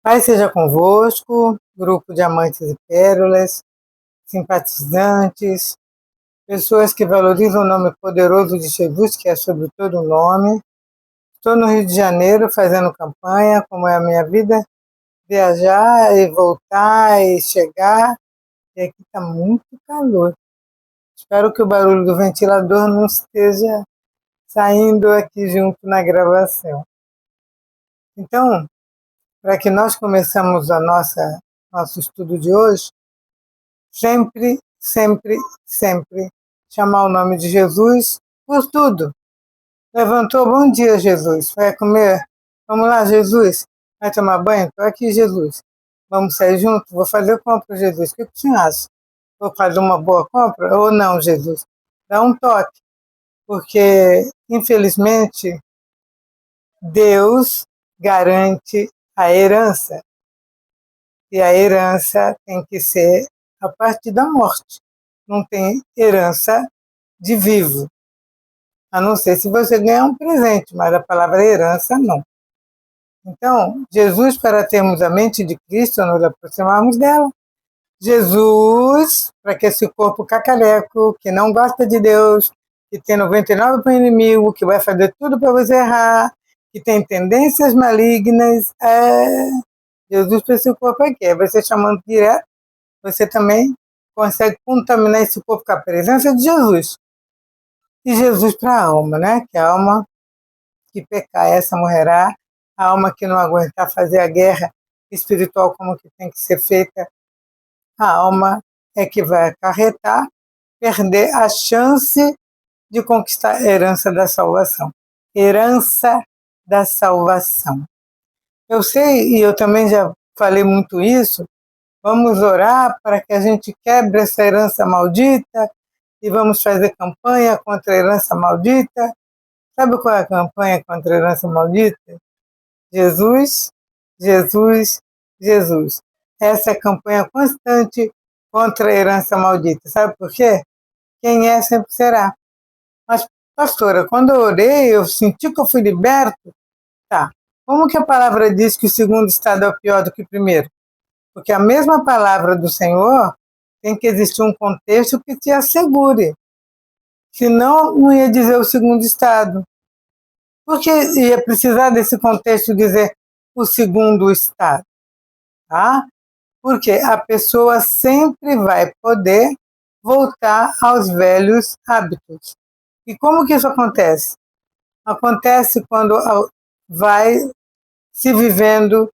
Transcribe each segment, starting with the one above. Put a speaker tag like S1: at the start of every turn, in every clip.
S1: Paz seja convosco, grupo de amantes e pérolas, simpatizantes, pessoas que valorizam o nome poderoso de Jesus, que é sobre todo nome. Estou no Rio de Janeiro fazendo campanha, como é a minha vida, viajar e voltar e chegar, e aqui está muito calor. Espero que o barulho do ventilador não esteja saindo aqui junto na gravação. Então, para que nós começamos nosso estudo de hoje, sempre, sempre, sempre chamar o nome de Jesus por tudo. Levantou, bom dia, Jesus. Vai comer? Vamos lá, Jesus. Vai tomar banho? Estou aqui, Jesus. Vamos sair juntos? Vou fazer compra, Jesus. O que você acha? Vou fazer uma boa compra ou não, Jesus? Dá um toque. Porque, infelizmente, Deus garante a herança. E a herança tem que ser a partir da morte. Não tem herança de vivo. A não ser se você ganhar um presente, mas a palavra herança não. Então, Jesus, para termos a mente de Cristo, nos aproximarmos dela. Jesus, para que esse corpo cacareco, que não gosta de Deus, que tem 99 para o inimigo, que vai fazer tudo para você errar, que tem tendências malignas, Jesus para esse corpo aqui. Aí você chamando direto, você também consegue contaminar esse corpo com a presença de Jesus. E Jesus para a alma, né? Que a alma que pecar, essa morrerá. A alma que não aguentar fazer a guerra espiritual como que tem que ser feita, a alma é que vai acarretar, perder a chance de conquistar a herança da salvação. Herança da salvação. Eu sei, e eu também já falei muito isso, vamos orar para que a gente quebre essa herança maldita e vamos fazer campanha contra a herança maldita. Sabe qual é a campanha contra a herança maldita? Jesus, Jesus, Jesus. Essa é a campanha constante contra a herança maldita. Sabe por quê? Quem é sempre será. Mas, pastora, quando eu orei, eu senti que eu fui liberto. Tá. Como que a palavra diz que o segundo estado é o pior do que o primeiro? Porque a mesma palavra do Senhor tem que existir um contexto que te assegure. Senão, não ia dizer o segundo estado. Porque ia precisar desse contexto dizer o segundo estado. Tá? Porque a pessoa sempre vai poder voltar aos velhos hábitos. E como que isso acontece? Acontece quando vai se vivendo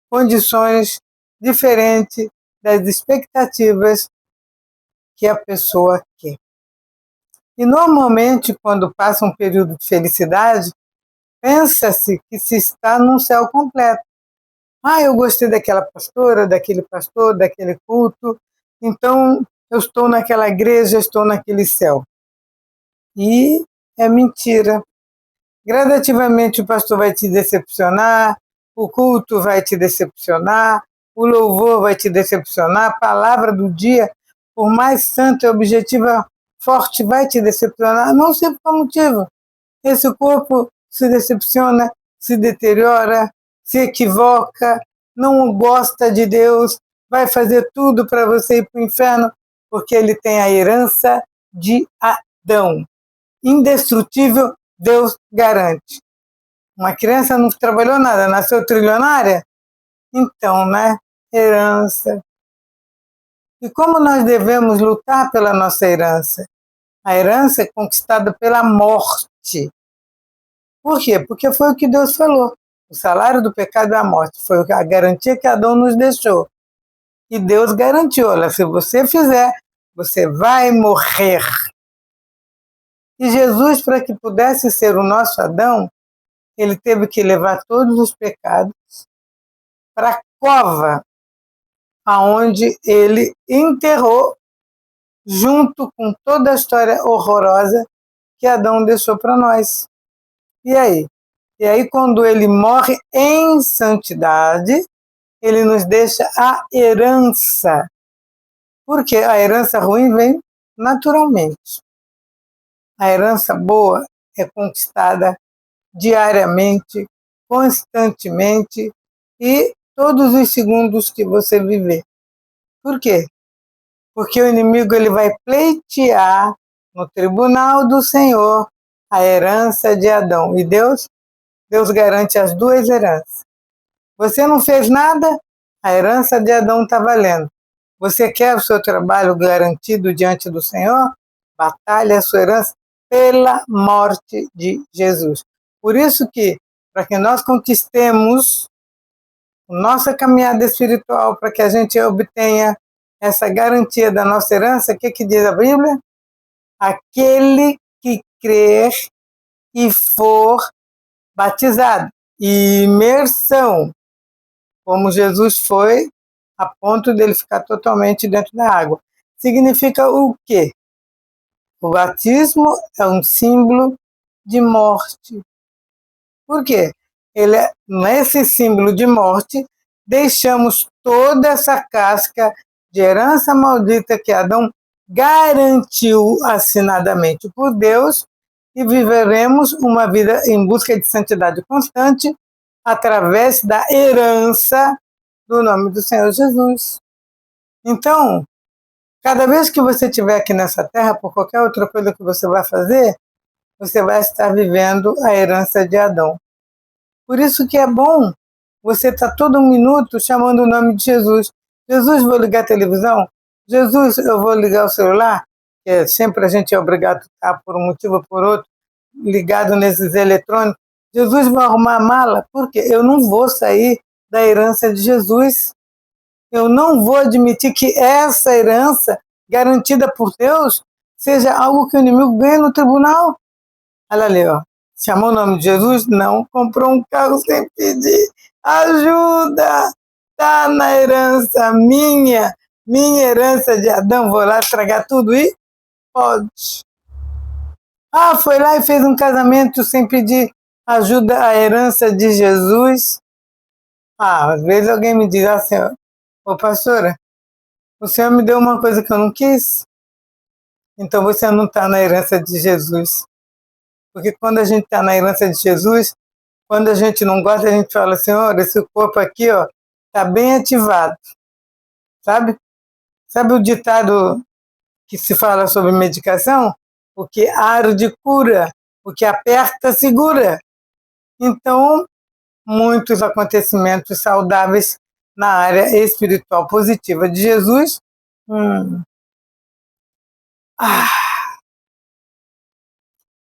S1: condições diferentes das expectativas que a pessoa quer. E normalmente, quando passa um período de felicidade, pensa-se que se está num céu completo. Eu gostei daquela pastora, daquele pastor, daquele culto, então eu estou naquela igreja, estou naquele céu. E é mentira. Gradativamente o pastor vai te decepcionar, o culto vai te decepcionar, o louvor vai te decepcionar, a palavra do dia, por mais santa e objetiva forte, vai te decepcionar, não sei por qual motivo. Esse corpo se decepciona, se deteriora, se equivoca, não gosta de Deus, vai fazer tudo para você ir para o inferno, porque ele tem a herança de Adão. Indestrutível, Deus garante. Uma criança não trabalhou nada, nasceu trilionária? Então, né? Herança. E como nós devemos lutar pela nossa herança? A herança é conquistada pela morte. Por quê? Porque foi o que Deus falou. O salário do pecado é a morte. Foi a garantia que Adão nos deixou. E Deus garantiu, olha, se você fizer, você vai morrer. E Jesus, para que pudesse ser o nosso Adão, ele teve que levar todos os pecados para a cova, aonde ele enterrou, junto com toda a história horrorosa que Adão deixou para nós. E aí? E aí, quando ele morre em santidade, ele nos deixa a herança. Porque a herança ruim vem naturalmente. A herança boa é conquistada diariamente, constantemente, e todos os segundos que você viver. Por quê? Porque o inimigo ele vai pleitear no tribunal do Senhor a herança de Adão. E Deus garante as duas heranças. Você não fez nada, a herança de Adão está valendo. Você quer o seu trabalho garantido diante do Senhor? Batalhe a sua herança pela morte de Jesus. Por isso que, para que nós conquistemos nossa caminhada espiritual, para que a gente obtenha essa garantia da nossa herança, o que diz a Bíblia? Aquele que crer e for batizado. Imersão, como Jesus foi, a ponto dele ficar totalmente dentro da água. Significa o quê? O batismo é um símbolo de morte. Por quê? Nesse símbolo de morte, deixamos toda essa casca de herança maldita que Adão garantiu assinadamente por Deus e viveremos uma vida em busca de santidade constante através da herança do nome do Senhor Jesus. Então, cada vez que você estiver aqui nessa terra, por qualquer outra coisa que você vai fazer, você vai estar vivendo a herança de Adão. Por isso que é bom você estar todo minuto chamando o nome de Jesus. Jesus, vou ligar a televisão? Jesus, eu vou ligar o celular? Que sempre a gente é obrigado a estar, por um motivo ou por outro, ligado nesses eletrônicos. Jesus, vou arrumar a mala? Por quê? Eu não vou sair da herança de Jesus. Eu não vou admitir que essa herança, garantida por Deus, seja algo que o inimigo ganhe no tribunal. Olha ali, ó. Chamou o nome de Jesus? Não. Comprou um carro sem pedir. Ajuda! Está na herança minha herança de Adão. Vou lá estragar tudo e pode. Ah, foi lá e fez um casamento sem pedir ajuda à herança de Jesus. Ah, às vezes alguém me diz assim, ô pastora, o Senhor me deu uma coisa que eu não quis, então você não está na herança de Jesus. Porque quando a gente está na herança de Jesus, quando a gente não gosta, a gente fala, Senhor, esse corpo aqui está bem ativado. Sabe? Sabe o ditado que se fala sobre medicação? O que arde cura, o que aperta segura. Então, muitos acontecimentos saudáveis na área espiritual positiva de Jesus.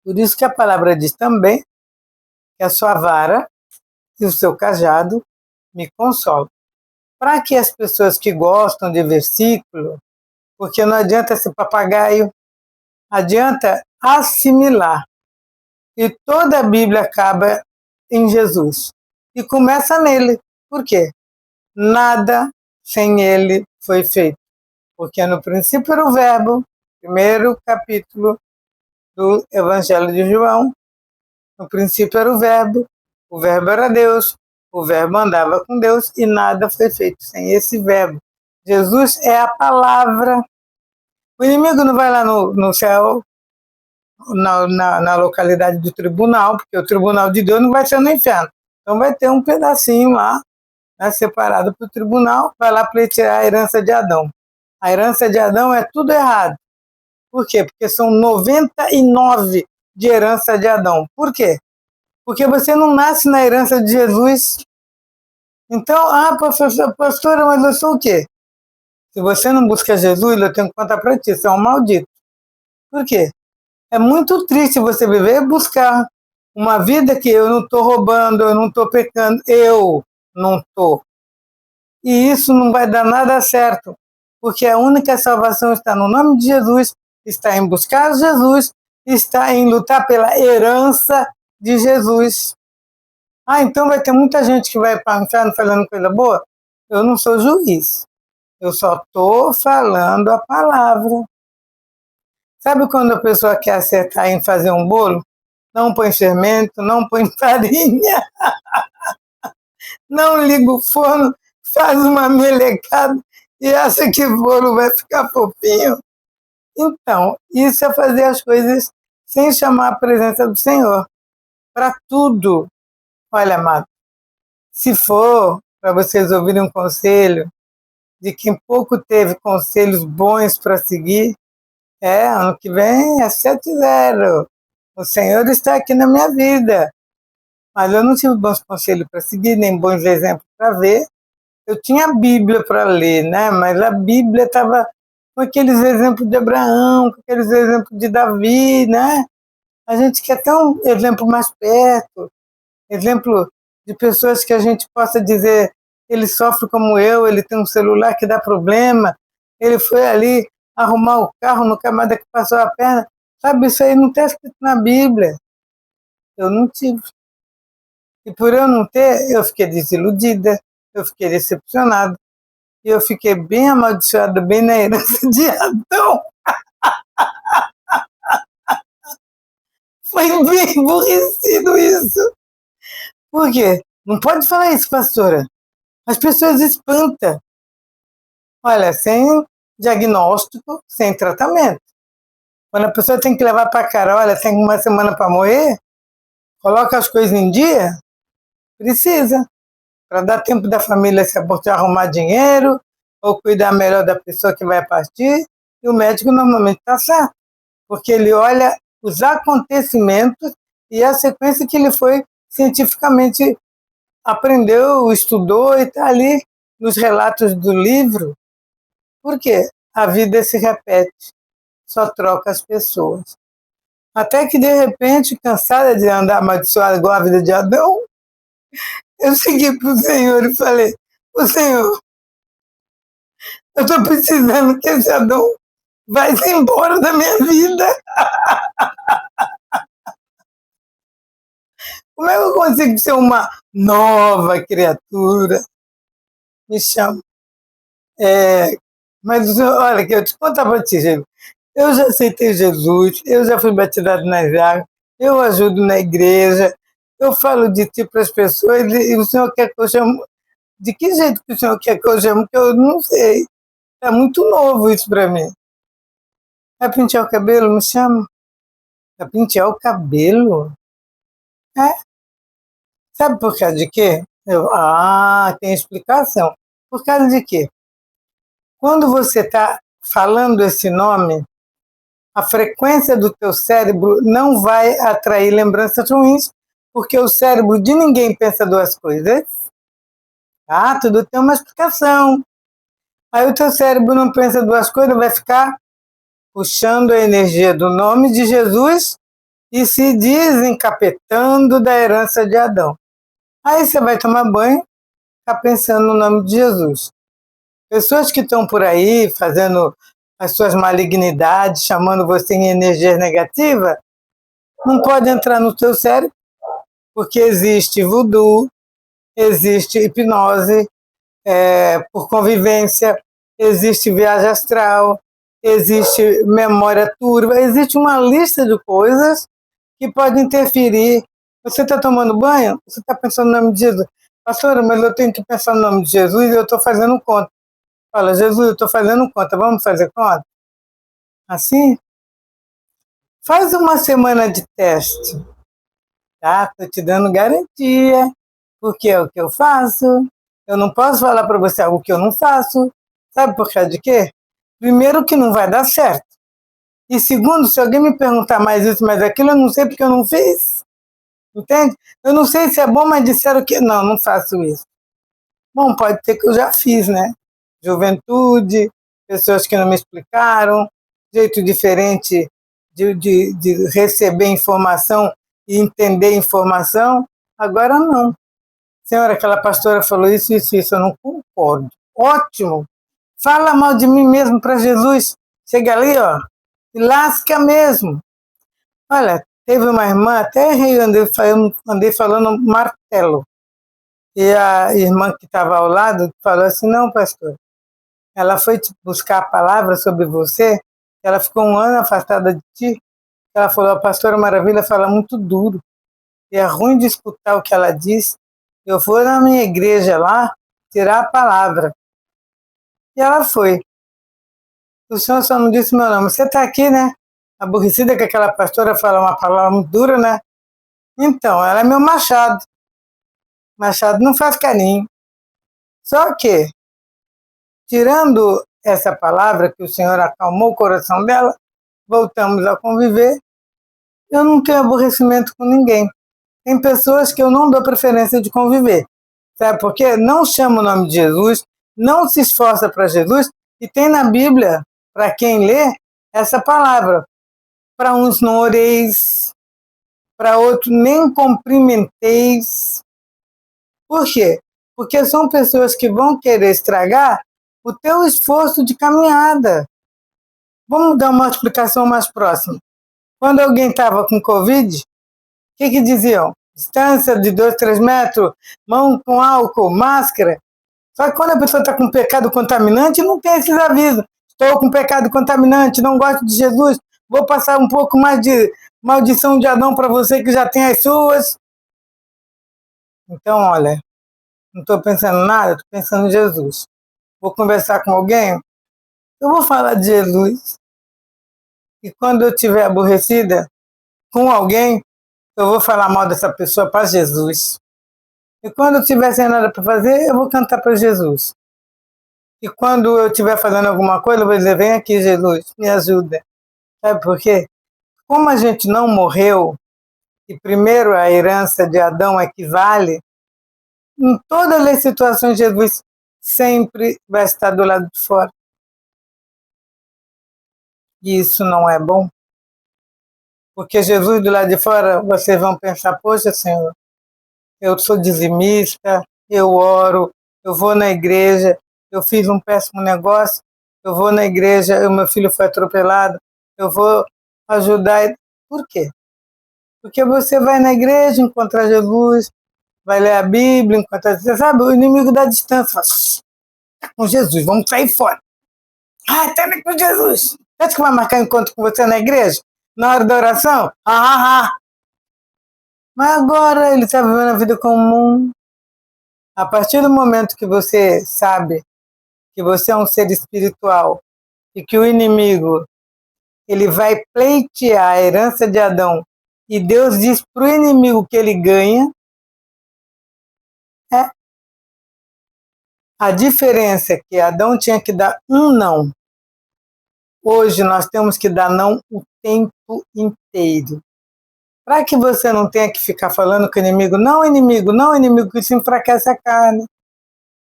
S1: Por isso que a palavra diz também que a sua vara e o seu cajado me consolam. Para que as pessoas que gostam de versículo, porque não adianta ser papagaio, adianta assimilar. E toda a Bíblia acaba em Jesus. E começa nele. Por quê? Nada sem ele foi feito. Porque no princípio era o verbo, primeiro capítulo do Evangelho de João. No princípio era o verbo era Deus, o verbo andava com Deus e nada foi feito sem esse verbo. Jesus é a palavra. O inimigo não vai lá no céu, na localidade do tribunal, porque o tribunal de Deus não vai ser no inferno. Então vai ter um pedacinho lá, né, separado para o tribunal, vai lá pleitear a herança de Adão. A herança de Adão é tudo errado. Por quê? Porque são 99 de herança de Adão. Por quê? Porque você não nasce na herança de Jesus. Então, pastora, mas eu sou o quê? Se você não busca Jesus, eu tenho que contar para ti, você é um maldito. Por quê? É muito triste você viver e buscar uma vida que eu não estou roubando, eu não estou pecando, eu não estou. E isso não vai dar nada certo, porque a única salvação está no nome de Jesus, está em buscar Jesus, está em lutar pela herança de Jesus. Ah, então vai ter muita gente que vai para o inferno falando coisa boa? Eu não sou juiz. Eu só estou falando a palavra. Sabe quando a pessoa quer acertar em fazer um bolo? Não põe fermento, não põe farinha, não liga o forno, faz uma melecada e acha que o bolo vai ficar fofinho. Então, isso é fazer as coisas sem chamar a presença do Senhor. Para tudo. Olha, amado, se for para vocês ouvirem um conselho de quem pouco teve conselhos bons para seguir. Ano que vem é 7-0. O Senhor está aqui na minha vida. Mas eu não tive bons conselhos para seguir, nem bons exemplos para ver. Eu tinha a Bíblia para ler, né? Mas a Bíblia estava com aqueles exemplos de Abraão, com aqueles exemplos de Davi, né? A gente quer ter um exemplo mais perto, exemplo de pessoas que a gente possa dizer, ele sofre como eu, ele tem um celular que dá problema, ele foi ali arrumar o carro no camada que passou a perna. Sabe, isso aí não está escrito na Bíblia. Eu não tive. E por eu não ter, eu fiquei desiludida, eu fiquei decepcionada. E eu fiquei bem amaldiçoada, bem na herança de Adão. Foi bem aborrecido isso. Por quê? Não pode falar isso, pastora. As pessoas espantam. Olha, sem diagnóstico, sem tratamento. Quando a pessoa tem que levar para cara, olha, tem uma semana para morrer, coloca as coisas em dia, precisa. Para dar tempo da família se abortar, arrumar dinheiro, ou cuidar melhor da pessoa que vai partir, e o médico normalmente está certo, porque ele olha os acontecimentos e a sequência que ele foi cientificamente aprendeu, estudou e está ali nos relatos do livro. Por quê? A vida se repete, só troca as pessoas. Até que, de repente, cansada de andar amaldiçoada igual a vida de Adão, eu segui para o Senhor e falei, ô Senhor, eu estou precisando que esse Adão vá embora da minha vida. Como é que eu consigo ser uma nova criatura? Me chama. Mas olha, que eu te contar para ti, Diego. Eu já aceitei Jesus, eu já fui batizado nas águas, eu ajudo na igreja, eu falo de ti para as pessoas e o senhor quer que eu chame. De que jeito que o senhor quer que eu chame? Que eu não sei. É muito novo isso para mim. É pentear o cabelo? Me chama. É pentear o cabelo? É. Sabe por causa de quê? Tem explicação. Por causa de quê? Quando você está falando esse nome, a frequência do teu cérebro não vai atrair lembranças ruins, porque o cérebro de ninguém pensa duas coisas. Tudo tem uma explicação. Aí o teu cérebro não pensa duas coisas, vai ficar puxando a energia do nome de Jesus e se desencapetando da herança de Adão. Aí você vai tomar banho, tá pensando no nome de Jesus. Pessoas que estão por aí fazendo as suas malignidades, chamando você em energia negativa, não pode entrar no teu cérebro, porque existe voodoo, existe hipnose por convivência, existe viagem astral, existe memória turva, existe uma lista de coisas que pode interferir. Você está tomando banho? Você está pensando no nome de Jesus? Pastora, mas eu tenho que pensar no nome de Jesus e eu estou fazendo conta. Fala, Jesus, eu estou fazendo conta, vamos fazer conta? Assim? Faz uma semana de teste, tá? Estou te dando garantia, porque é o que eu faço. Eu não posso falar para você algo que eu não faço. Sabe por causa de quê? Primeiro, que não vai dar certo. E segundo, se alguém me perguntar mais isso, mais aquilo, eu não sei porque eu não fiz. Entende? Eu não sei se é bom, mas disseram que não, não faço isso. Bom, pode ser que eu já fiz, né? Juventude, pessoas que não me explicaram, jeito diferente de receber informação e entender informação. Agora não. Senhora, aquela pastora falou isso, eu não concordo. Ótimo. Fala mal de mim mesmo para Jesus. Chega ali, ó, e lasca mesmo. Olha, teve uma irmã, até andei falando martelo. E a irmã que estava ao lado falou assim, não, pastor, ela foi buscar a palavra sobre você, ela ficou 1 ano afastada de ti, ela falou, a pastora Maravilha fala muito duro, e é ruim de escutar o que ela diz, eu vou na minha igreja lá, tirar a palavra. E ela foi. O senhor só não disse meu nome, você está aqui, né? Aborrecida que aquela pastora fala uma palavra muito dura, né? Então, ela é meu machado. Machado não faz carinho. Só que, tirando essa palavra que o Senhor acalmou o coração dela, voltamos a conviver, eu não tenho aborrecimento com ninguém. Tem pessoas que eu não dou preferência de conviver. Sabe por quê? Não chama o nome de Jesus, não se esforça para Jesus, e tem na Bíblia, para quem lê, essa palavra. Para uns não oreis, para outros nem cumprimenteis. Por quê? Porque são pessoas que vão querer estragar o teu esforço de caminhada. Vamos dar uma explicação mais próxima. Quando alguém estava com Covid, o que diziam? Distância de 2, 3 metros, mão com álcool, máscara. Só que quando a pessoa está com pecado contaminante, não tem esses avisos. Estou com pecado contaminante, não gosto de Jesus, vou passar um pouco mais de maldição de Adão para você que já tem as suas. Então, olha, não estou pensando em nada, estou pensando em Jesus. Vou conversar com alguém, eu vou falar de Jesus. E quando eu estiver aborrecida com alguém, eu vou falar mal dessa pessoa para Jesus. E quando eu estiver sem nada para fazer, eu vou cantar para Jesus. E quando eu estiver fazendo alguma coisa, eu vou dizer, vem aqui, Jesus, me ajuda. Sabe por quê? Como a gente não morreu, e primeiro a herança de Adão equivale, em todas as situações, Jesus sempre vai estar do lado de fora. E isso não é bom. Porque Jesus do lado de fora, vocês vão pensar, poxa, Senhor, eu sou dizimista, eu oro, eu vou na igreja, eu fiz um péssimo negócio, eu vou na igreja, meu filho foi atropelado, eu vou ajudar. Por quê? Porque você vai na igreja encontrar Jesus, vai ler a Bíblia, encontrar... Você sabe, o inimigo da distância fala, tá com Jesus, vamos sair fora. Ah, tá com Jesus. Acha que vai marcar encontro com você na igreja? Na hora da oração? Mas agora ele está vivendo a vida comum. A partir do momento que você sabe que você é um ser espiritual e que o inimigo ele vai pleitear a herança de Adão e Deus diz para o inimigo que ele ganha, a diferença é que Adão tinha que dar um não. Hoje nós temos que dar não o tempo inteiro. Para que você não tenha que ficar falando com o inimigo, não inimigo, que isso enfraquece a carne.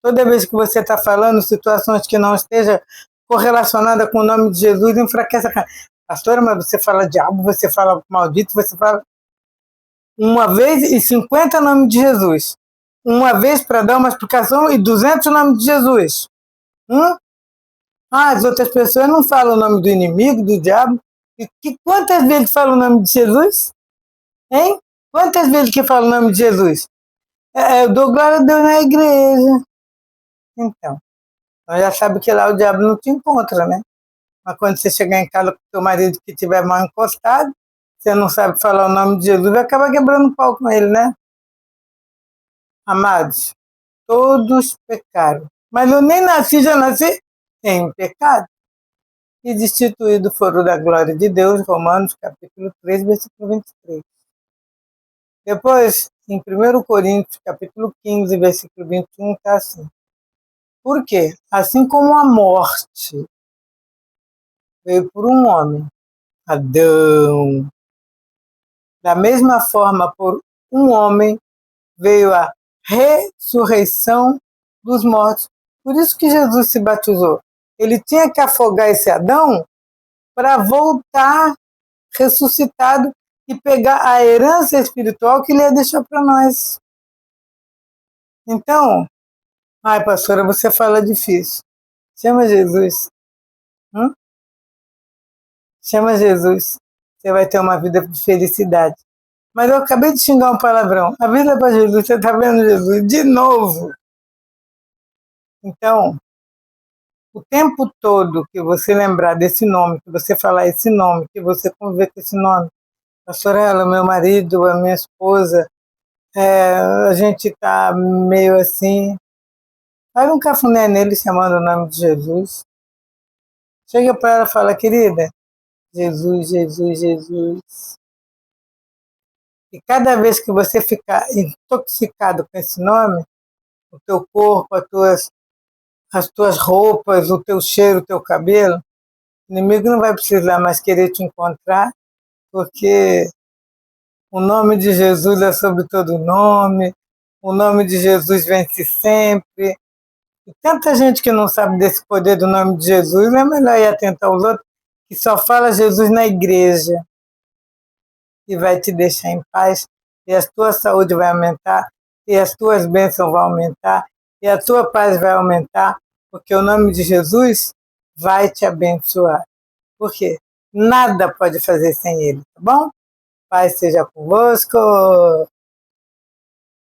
S1: Toda vez que você está falando situações que não esteja correlacionada com o nome de Jesus, enfraquece a carne. Pastora, mas você fala diabo, você fala maldito, você fala uma vez e 50 nomes de Jesus. Uma vez para dar uma explicação e 200 nomes de Jesus. As outras pessoas não falam o nome do inimigo, do diabo. E quantas vezes falam o nome de Jesus? Hein? Quantas vezes que fala o nome de Jesus? Eu dou glória a Deus na igreja. Então, nós já sabe que lá o diabo não te encontra, né? Mas quando você chegar em casa com o teu marido que estiver mal encostado, você não sabe falar o nome de Jesus, vai acabar quebrando o pau com ele, né? Amados, todos pecaram. Mas eu nem nasci, já nasci em pecado. E destituído foram da glória de Deus, Romanos capítulo 3, versículo 23. Depois, em 1 Coríntios, capítulo 15, versículo 21, está assim. Por quê? Assim como a morte veio por um homem, Adão, da mesma forma, por um homem, veio a ressurreição dos mortos. Por isso que Jesus se batizou. Ele tinha que afogar esse Adão para voltar ressuscitado e pegar a herança espiritual que ele ia deixar para nós. Então, pastora, você fala difícil. Chama Jesus. Chama Jesus. Você vai ter uma vida de felicidade. Mas eu acabei de xingar um palavrão. A vida é para Jesus. Você está vendo Jesus de novo. Então, o tempo todo que você lembrar desse nome, que você falar esse nome, que você conviver com esse nome, pastora ela, meu marido, a minha esposa, a gente está meio assim. Faz um cafuné nele chamando o nome de Jesus. Chega para ela e fala, querida, Jesus, Jesus, Jesus. E cada vez que você ficar intoxicado com esse nome, o teu corpo, as tuas roupas, o teu cheiro, o teu cabelo, o inimigo não vai precisar mais querer te encontrar, porque o nome de Jesus é sobre todo nome, o nome de Jesus vence sempre. E tanta gente que não sabe desse poder do nome de Jesus, é melhor ir atentar aos outros, que só fala Jesus na igreja, e vai te deixar em paz, e a tua saúde vai aumentar, e as tuas bênçãos vão aumentar, e a tua paz vai aumentar, porque o nome de Jesus vai te abençoar. Por quê? Nada pode fazer sem ele, tá bom? Paz seja convosco.